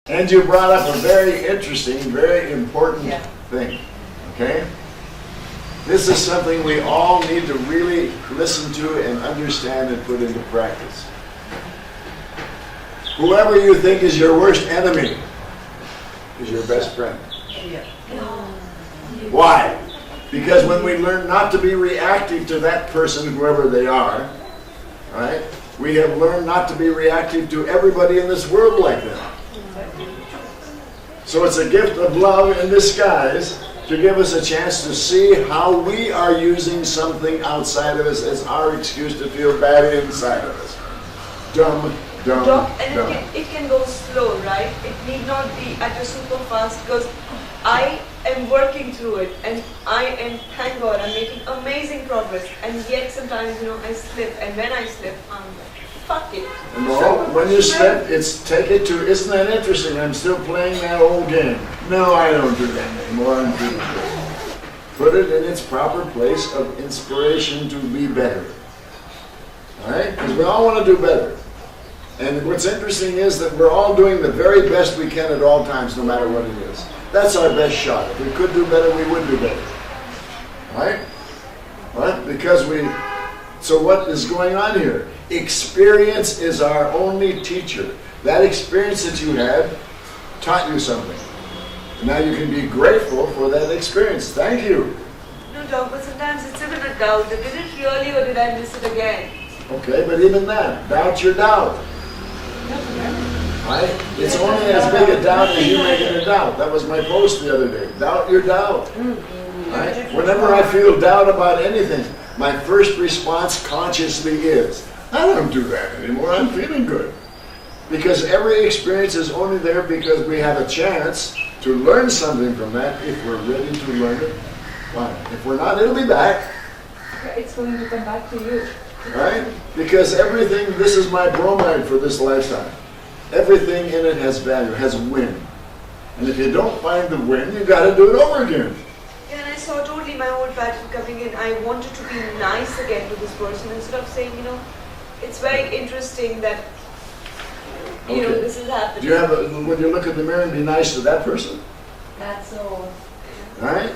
And you brought up a very interesting, very important thing, okay? This is something we all need to really listen to and understand and put into practice. Whoever you think is your worst enemy is your best friend. Why? Because when we learn not to be reactive to that person, whoever they are, right? We have learned not to be reactive to everybody in this world like that. So it's a gift of love in disguise to give us a chance to see how we are using something outside of us as our excuse to feel bad inside of us. Dumb. And it can go slow, right? It need not be at a super fast, because I am working through it, and I am, thank God, I'm making amazing progress, and yet sometimes, I slip, and when I slip, I'm like, fuck it. No, when you slip, take it to, isn't that interesting? I'm still playing that old game. No, I don't do that anymore. I'm doing it. Put it in its proper place of inspiration to be better. All right? Because we all want to do better. And what's interesting is that we're all doing the very best we can at all times, no matter what it is. That's our best shot. If we could do better, we would do better. Right? Right? Because so what is going on here? Experience is our only teacher. That experience that you had taught you something. Now you can be grateful for that experience. Thank you. No, Doc, but sometimes it's even a doubt. Did it really, or did I miss it again? Okay, but even that, doubt your doubt. Right? It's only as big a doubt as you make it a doubt. That was my post the other day. Doubt your doubt. Right? Whenever I feel doubt about anything, my first response consciously is, I don't do that anymore. I'm feeling good. Because every experience is only there because we have a chance to learn something from that if we're ready to learn it. Fine. If we're not, it'll be back. It's going to come back to you. Right? Because everything, this is my bromide for this lifetime. Everything in it has value, has win. And if you don't find the win, you got to do it over again. Yeah, and I saw totally my old pattern coming in. I wanted to be nice again to this person instead of saying, it's very interesting that, this is happening. Do you have when you look in the mirror and be nice to that person? That's all. Right?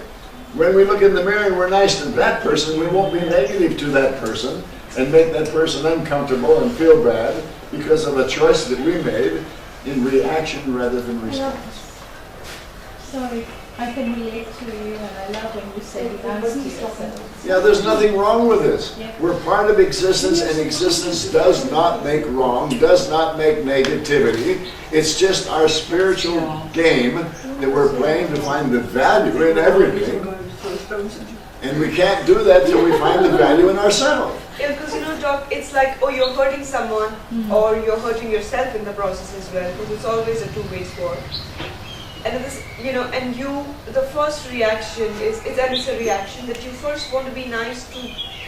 When we look in the mirror and we're nice to that person, we won't be negative to that person and make that person uncomfortable and feel bad because of a choice that we made in reaction rather than response. Sorry, I can relate to you, and I love when you say nice to yourself. Yeah, there's nothing wrong with this. We're part of existence, and existence does not make wrong, does not make negativity. It's just our spiritual game that we're playing to find the value in everything. And we can't do that till we find the value in ourselves. Yeah, because Doc, it's like, you're hurting someone, or you're hurting yourself in the process as well, because it's always a two-way sword. And this, and the first reaction is, it's a reaction that you first want to be nice to,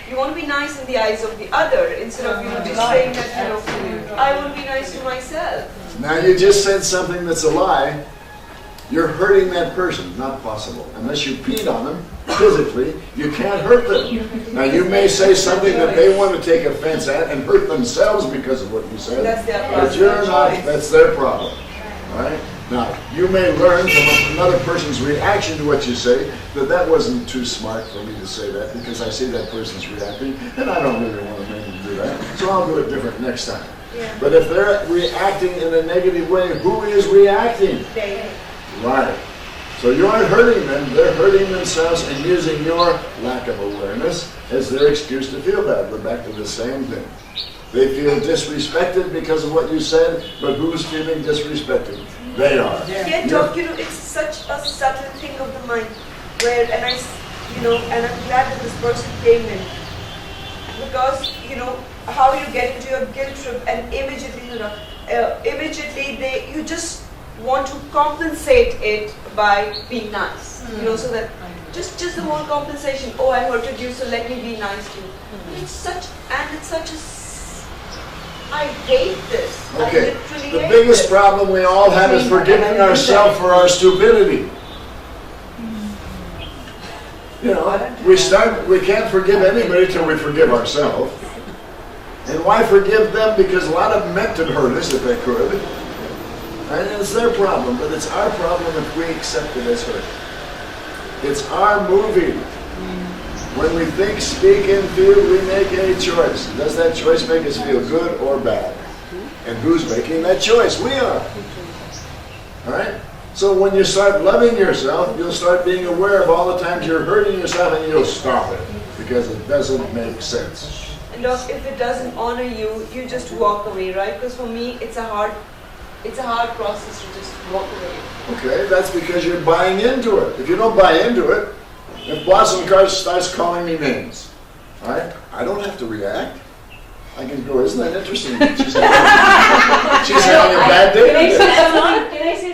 you want to be nice in the eyes of the other, instead of, just saying that, I want to be nice to myself. Now you just said something that's a lie. You're hurting that person. Not possible. Unless you peed on them physically, you can't hurt them. Now you may say something that they want to take offense at and hurt themselves because of what you said. That's their problem. But you're not. That's their problem. Right? Now, you may learn from another person's reaction to what you say that wasn't too smart for me to say that because I see that person's reacting and I don't really want to make them do that. So I'll do it different next time. Yeah. But if they're reacting in a negative way, who is reacting? They. Right. So you aren't hurting them, they're hurting themselves and using your lack of awareness as their excuse to feel bad. We're back to the same thing. They feel disrespected because of what you said, but who's feeling disrespected? They are. Yeah, Doc, it's such a subtle thing of the mind where, and I'm glad that this person came in. Because, how you get into your guilt trip and immediately, you just want to compensate it by being nice. So that just the whole compensation. Oh, I hurted you, so let me be nice to you. It's such a. I hate this. Okay. I literally The hate biggest this. problem we all have is forgiving ourselves for our stupidity. We can't forgive anybody till we forgive ourselves. And why forgive them? Because a lot of them meant to hurt us if they could. And it's their problem, but it's our problem if we accept it as hurt. It's our movie. When we think, speak, and feel, we make a choice. Does that choice make us feel good or bad? And who's making that choice? We are. All right? So when you start loving yourself, you'll start being aware of all the times you're hurting yourself, and you'll stop it because it doesn't make sense. And Doc, if it doesn't honor you, you just walk away, right? Because for me, it's a hard process to just walk away. Okay, that's because you're buying into it. If you don't buy into it, if Blossom Card starts calling me names, all right, I don't have to react. I can go, isn't that interesting? She's having a bad day Can today. I say